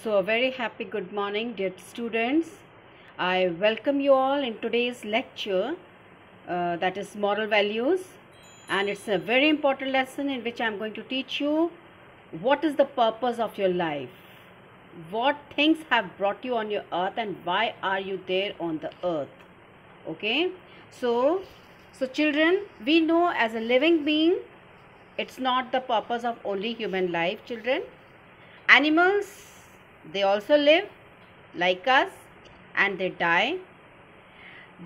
So, a very happy good morning, dear students. I welcome you all in today's lecture, that is moral values, and it's a very important lesson in which I'm going to teach you what is the purpose of your life, what things have brought you on your earth, and why are you there on the earth. Okay, so children, we know as a living being, it's not the purpose of only human life, children. Animals, they also live like us and they die.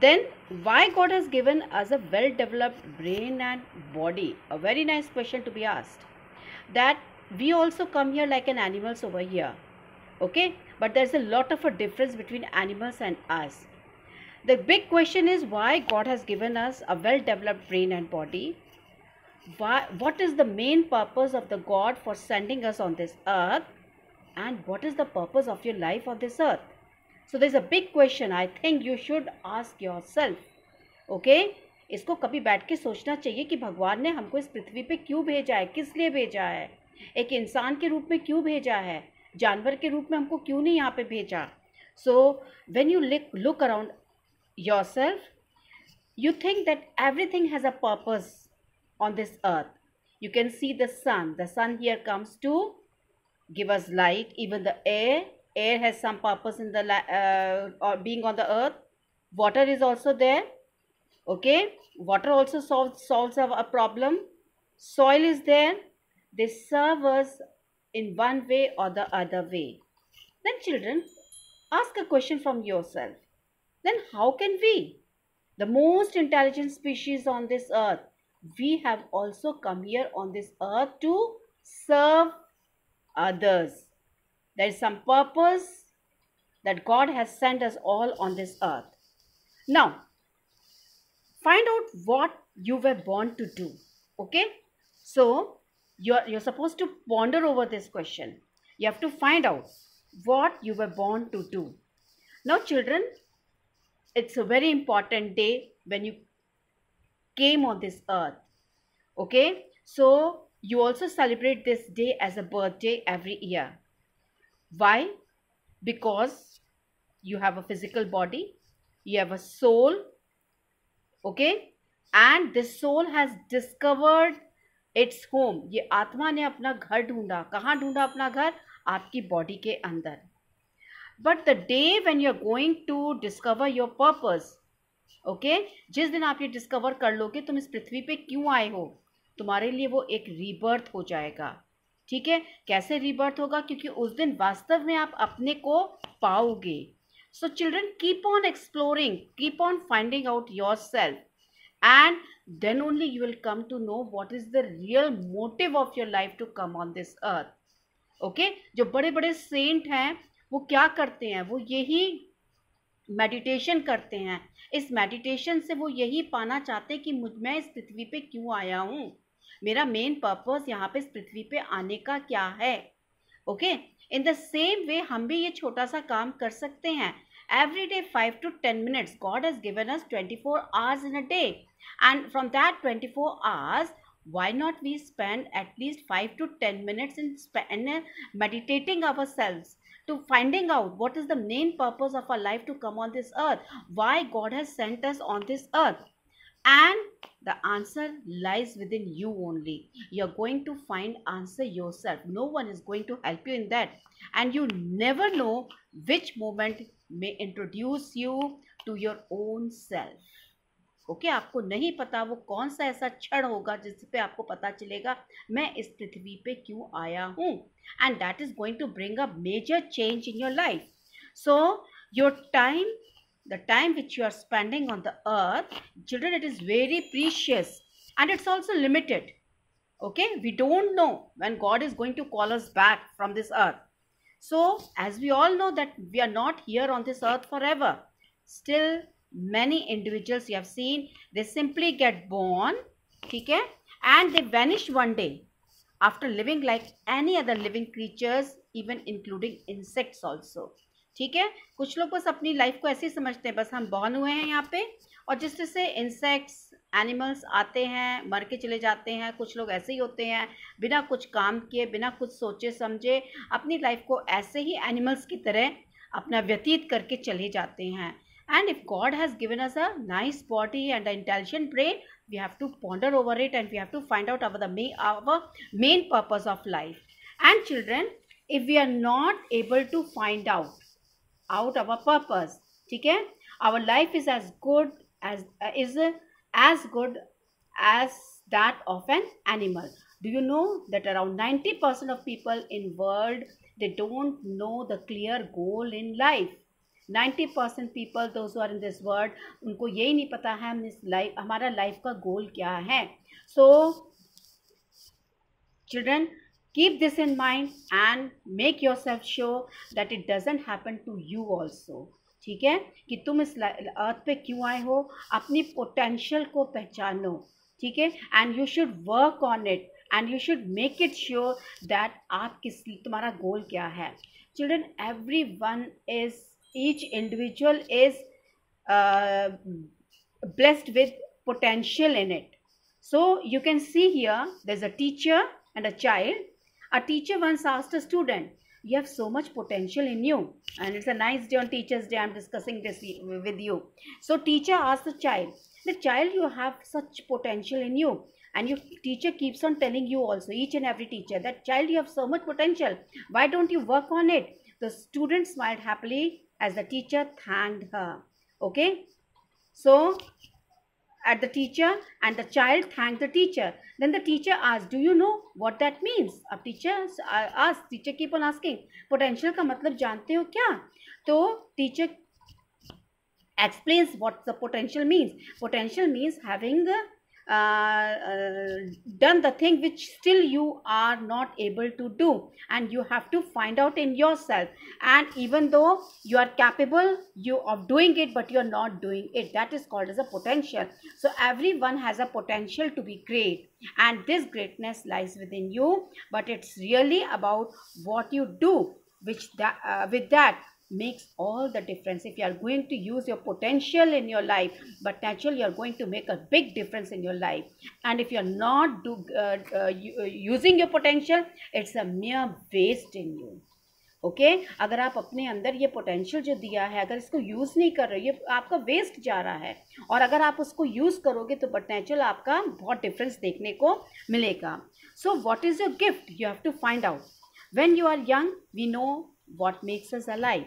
Then why God has given us a well developed brain and body? A very nice question to be asked. That we also come here like an animals over here. Okay, but there's a lot of a difference between animals and us. The big question is why God has given us a well developed brain and body. What is the main purpose of the God for sending us on this earth? And what is the purpose of your life on this earth? So there's a big question I think you should ask yourself. Okay? इसको कभी बैठ के सोचना चाहिए कि भगवान ने हमको इस पृथ्वी पे क्यों भेजा है, किस लिए भेजा है, एक इंसान के रूप में क्यों भेजा है, जानवर के रूप में हमको क्यों नहीं यहाँ पे भेजा. So when you look around yourself, you think that everything has a purpose on this earth. You can see the sun. The sun here comes to give us light. Even the air has some purpose in the or being on the earth. Water is also there. Okay, water also solves a problem. Soil is there. They serve us in one way or the other way. Then children, ask a question from yourself. Then how can we, the most intelligent species on this earth, we have also come here on this earth to serve others. There is some purpose that God has sent us all on this earth. Now, find out what you were born to do. Okay? So, you're supposed to ponder over this question. You have to find out what you were born to do. Now, children, it's a very important day when you came on this earth. Okay? So, you also celebrate this day as a birthday every year. Why? Because you have a physical body, you have a soul, okay, and this soul has discovered its home. ये आत्मा ने अपना घर ढूंढा. कहाँ ढूंढा अपना घर? आपकी बॉडी के अंदर. But the day when you are going to discover your purpose, okay, जिस दिन आप ये डिस्कवर कर लोगे तुम इस पृथ्वी पे क्यों आए हो, तुम्हारे लिए वो एक रीबर्थ हो जाएगा. ठीक है? कैसे रीबर्थ होगा? क्योंकि उस दिन वास्तव में आप अपने को पाओगे. So children, keep on exploring, keep on finding out yourself, and then only you will come to know what is the real motive of your life to come on this earth. Okay? जो बड़े बड़े Saint हैं वो क्या करते हैं? वो यही मेडिटेशन करते हैं. इस मेडिटेशन से वो यही पाना चाहते हैं कि मैं इस पृथ्वी पे क्यों आया हूँ, मेरा मेन पर्पस यहाँ पे इस पृथ्वी पे आने का क्या है. Okay? In the same way हम भी ये छोटा सा काम कर सकते हैं. Every day 5 to 10 minutes. God has given us 24 hours in a day, and from that 24 hours, why not we spend at least 5 to 10 minutes in meditating ourselves, to finding out what is the main purpose of our life to come on this earth, why God has sent us on this earth. And the answer lies within you only. You're going to find answer yourself. No one is going to help you in that. And you never know which moment may introduce you to your own self. Okay? आपको नहीं पता वो कौन सा ऐसा क्षण होगा जिस पे आपको पता चलेगा मैं इस पृथ्वी पे क्यों आया हूँ. And that is going to bring a major change in your life. So your time, the time which you are spending on the earth, children, it is very precious and it's also limited. Okay? We don't know when God is going to call us back from this earth. So as we all know that we are not here on this earth forever. Still many individuals you have seen, they simply get born, okay, and they vanish one day after living like any other living creatures, even including insects also. ठीक है? कुछ लोग बस अपनी life को ऐसे ही समझते हैं, बस हम बॉर्न हुए हैं यहाँ पे और जिस तरह से इंसेक्ट्स एनिमल्स आते हैं मर के चले जाते हैं, कुछ लोग ऐसे ही होते हैं बिना कुछ काम किए, बिना कुछ सोचे समझे अपनी लाइफ को ऐसे ही एनिमल्स की तरह अपना व्यतीत करके चले जाते हैं. And if God has given us a nice body and an intelligent brain, we have to ponder over it and we have to find out our main purpose of life. And children, if we are not able to find out our purpose, ठीक है, our life is as good as that of an animal. Do you know that around 90% of people in world, they don't know the clear goal in life. 90% people those who are in this world, उनको यही नहीं पता है हमारा life का गोल क्या है. So children, keep this in mind and make yourself sure that it doesn't happen to you also. ठीक है, कि तुम इस अर्थ पे क्यों आए हो, अपनी पोटेंशियल को पहचानो. ठीक है, and you should work on it and you should make it sure that तुम्हारा गोल क्या है. Children, each individual is blessed with potential in it. So you can see here there's a teacher and a child. A teacher once asked a student, you have so much potential in you, and it's a nice day on Teachers Day, I'm discussing this with you. So teacher asked the child, you have such potential in you, and your teacher keeps on telling you also, each and every teacher, that child, you have so much potential, why don't you work on it? The student smiled happily as the teacher thanked her. Okay, so at the teacher and the child thanked the teacher. Then the teacher asked, do you know what that means? Ab teacher keep on asking, potential का मतलब जानते हो क्या? तो teacher explains what the potential means. Potential means having done the thing which still you are not able to do, and you have to find out in yourself, and even though you are capable of doing it, but you are not doing it, that is called as a potential. So everyone has a potential to be great, and this greatness lies within you, but it's really about what you do with that makes all the difference. If you are going to use your potential in your life, but naturally you are going to make a big difference in your life. And if you are not using your potential, it's a mere waste in you. Okay, अगर आप अपने अंदर ये potential जो दिया है, अगर इसको यूज़ नहीं कर रहे, ये आपका वेस्ट जा रहा है. और अगर आप उसको यूज़ करोगे तो पोटेंशियल आपका बहुत डिफरेंस देखने को मिलेगा. So what is your gift? You have to find out. When you are young, we know what makes us alive.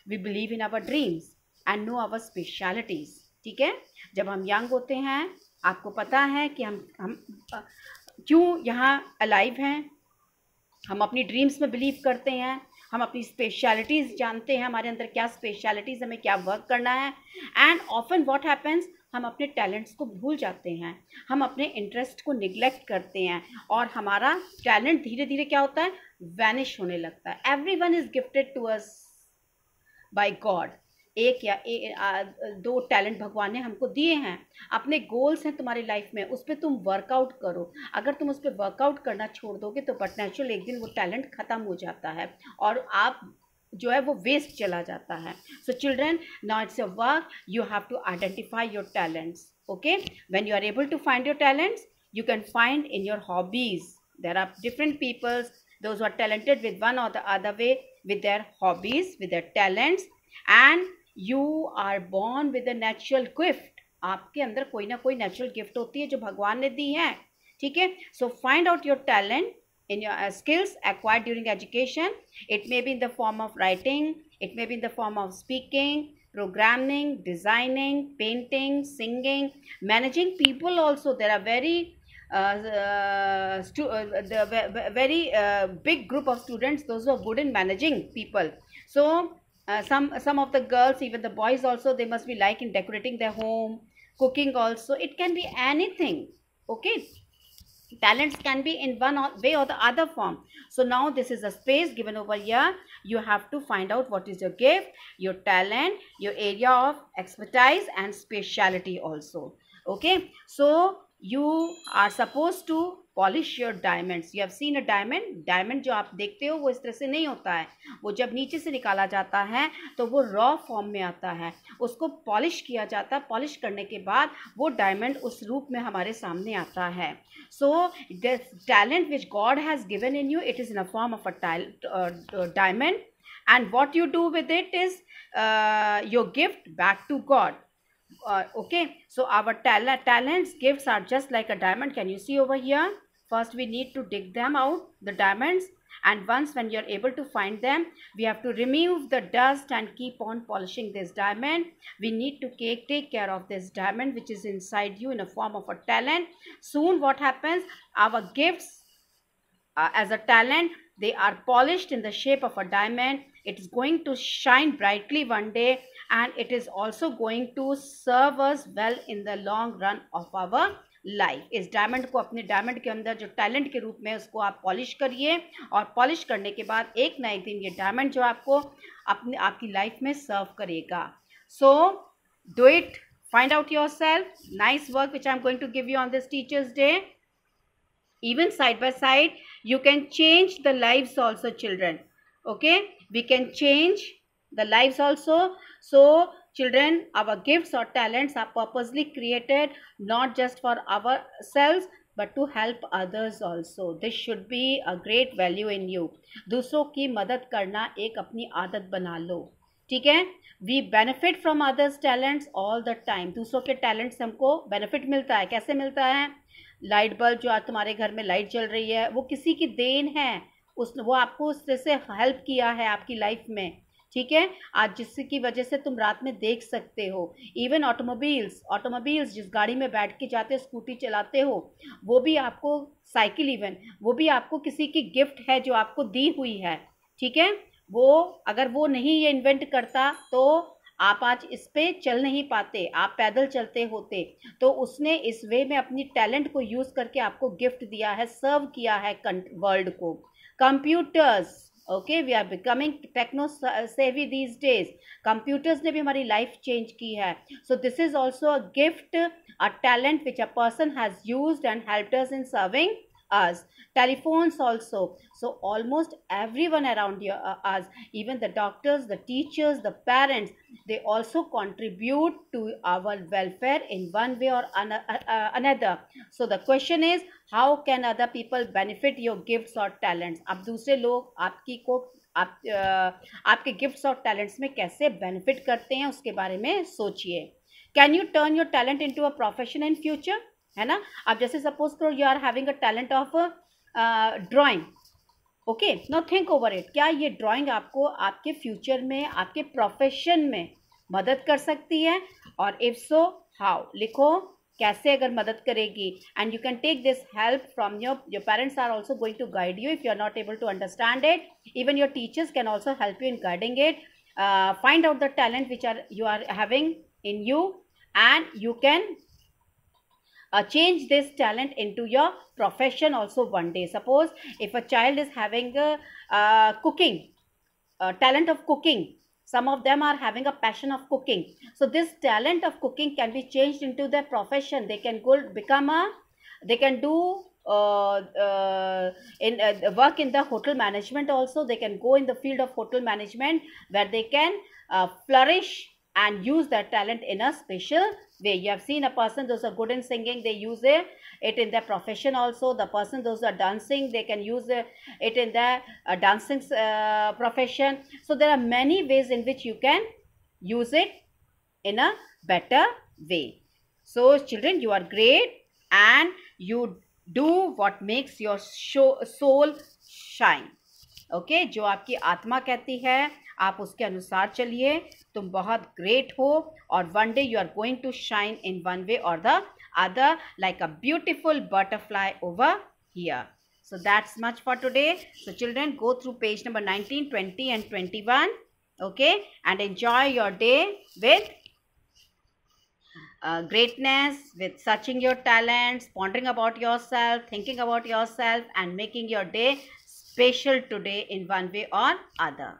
We believe in our dreams and know our specialities. ठीक है, जब हम young होते हैं, आपको पता है कि हम क्यों यहाँ अलाइव हैं. हम अपनी ड्रीम्स में बिलीव करते हैं, हम अपनी स्पेशलिटीज़ जानते हैं, हमारे अंदर क्या स्पेशलिटीज़, हमें क्या वर्क करना है. एंड ऑफन व्हाट हैपेंस, हम अपने टैलेंट्स को भूल जाते हैं, हम अपने इंटरेस्ट को निगलेक्ट करते हैं, और हमारा टैलेंट धीरे धीरे क्या होता है, वैनिश होने लगता है. Everyone is gifted to us by God. एक या दो टैलेंट भगवान ने हमको दिए हैं. अपने गोल्स हैं तुम्हारी लाइफ में, उस पर तुम वर्कआउट करो. अगर तुम उस पर वर्कआउट करना छोड़ दोगे तो बट नेचुरल एक दिन वो टैलेंट ख़त्म हो जाता है और आप जो है वो वेस्ट चला जाता है. So children, now it's your work. You have to identify your talents. Okay, when you are able to find your talents, you can find in your hobbies. There are different people, those who are talented with one or the other way, with their hobbies, with their talents, and you are born with a natural gift. आपके अंदर कोई ना कोई natural gift होती है जो भगवान ने दी है. ठीक है, so find out your talent in your skills acquired during education. It may be in the form of writing, it may be in the form of speaking, programming, designing, painting, singing, managing people also. There are very big group of students, those who are good in managing people. So some of the girls, even the boys also, they must be like in decorating their home, cooking also. It can be anything. Okay, talents can be in one way or the other form. So now this is a space given over here. You have to find out what is your gift, your talent, your area of expertise and speciality also. Okay, so you are supposed to polish your diamonds. You have seen a diamond. Diamond जो आप देखते हो वो इस तरह से नहीं होता है. वो जब नीचे से निकाला जाता है तो वो रॉ फॉर्म में आता है. उसको पॉलिश किया जाता है. पॉलिश करने के बाद वो डायमंड उस रूप में हमारे सामने आता है. So the talent which God has given in you, it is in a form of a diamond. And what you do with it is your gift back to God. Okay, so our talents, gifts are just like a diamond. Can you see over here? First we need to dig them out, the diamonds, and once when you're able to find them, we have to remove the dust and keep on polishing this diamond. We need to take care of this diamond which is inside you in a form of a talent. Soon what happens, our gifts as a talent, they are polished in the shape of a diamond. It is going to shine brightly one day, and it is also going to serve us well in the long run of our life. इस diamond को अपने diamond के अंदर जो talent के रूप में उसको आप पॉलिश करिए, और पॉलिश करने के बाद एक ना एक दिन ये डायमंड जो आपको आपकी लाइफ में सर्व करेगा. So do it, find out your self. Nice work which I am going to give you on this teachers day. Even side by side, you can change the lives also, children. Okay, we can change the lives also. So children, our gifts or talents are purposely created not just for ourselves but to help others also. This should be a great value in you. दूसरों की मदद करना एक अपनी आदत बना लो. ठीक है. We benefit from others talents all the time. दूसरों के टैलेंट से हमको बेनिफिट मिलता है. कैसे मिलता है? लाइट बल्ब जो आज तुम्हारे घर में लाइट जल रही है वो किसी की देन है. वो आपको उस तरह से हेल्प किया है आपकी लाइफ में. ठीक है. आज जिसकी वजह से तुम रात में देख सकते हो. इवन ऑटोमोबाइल्स जिस गाड़ी में बैठ के जाते हो, स्कूटी चलाते हो, वो भी आपको, साइकिल इवन, वो भी आपको किसी की गिफ्ट है जो आपको दी हुई है. ठीक है. वो अगर वो नहीं ये इन्वेंट करता तो आप आज इस पे चल नहीं पाते, आप पैदल चलते होते. तो उसने इस वे में अपनी टैलेंट को यूज़ करके आपको गिफ्ट दिया है, सर्व किया है वर्ल्ड को. Computers, okay, we are becoming techno savvy these days. Computers ने भी हमारी लाइफ चेंज की है. So this is also a gift, a talent which a person has used and helped us in serving us. Telephones also. So almost everyone around us, even the doctors, the teachers, the parents, they also contribute to our welfare in one way or another. So the question is, how can other people benefit your gifts or talents? अब दूसरे लोग आपके gifts और talents में कैसे benefit करते हैं उसके बारे में सोचिए. Can you turn your talent into a profession in future? है ना. आप जैसे सपोज करो you are having a talent of drawing. Okay, now think over it. क्या ये ड्राइंग आपको आपके फ्यूचर में, आपके प्रोफेशन में मदद कर सकती है? और इफ सो, हाउ? लिखो कैसे अगर मदद करेगी. And you can take this help from your parents are also going to guide you if you are not able to understand it. Even your teachers can also help you in guiding it. Find out the talent which you are having in you, and you can change this talent into your profession also one day. Suppose if a child is having cooking, talent of cooking, some of them are having a passion of cooking, so this talent of cooking can be changed into their profession. They can they can do work in the hotel management also. They can go in the field of hotel management where they can flourish and use that talent in a special way. You have seen a person, those are good in singing, they use it in their profession also. The person, those are dancing, they can use it in their dancing profession. So there are many ways in which you can use it in a better way. So children, you are great and you do what makes your soul shine. Okay, जो आपकी आत्मा कहती है आप उसके अनुसार चलिए. तुम बहुत ग्रेट हो और one day you are going to shine in one way or the other like a beautiful butterfly over here. So that's much for today. So children, go through page number 19, 20 and 21. Okay, and enjoy your day with greatness, with searching your talents, pondering about yourself, thinking about yourself and making your day special today in one way or other.